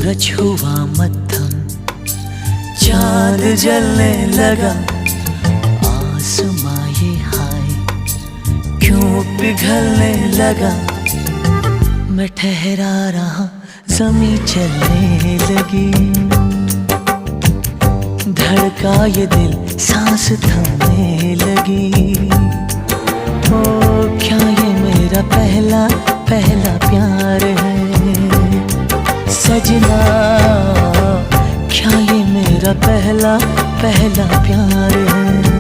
सूरज हुआ मद्धम, चांद जलने लगा, आसमां ये हाय क्यों पिघलने लगा। मैं ठहरा रहा, ज़मीं चलने लगी, धड़का ये दिल, सांस थमने लगी। ओ क्या ये मेरा पहला पहला प्यार है सजना, क्या ये मेरा पहला पहला प्यार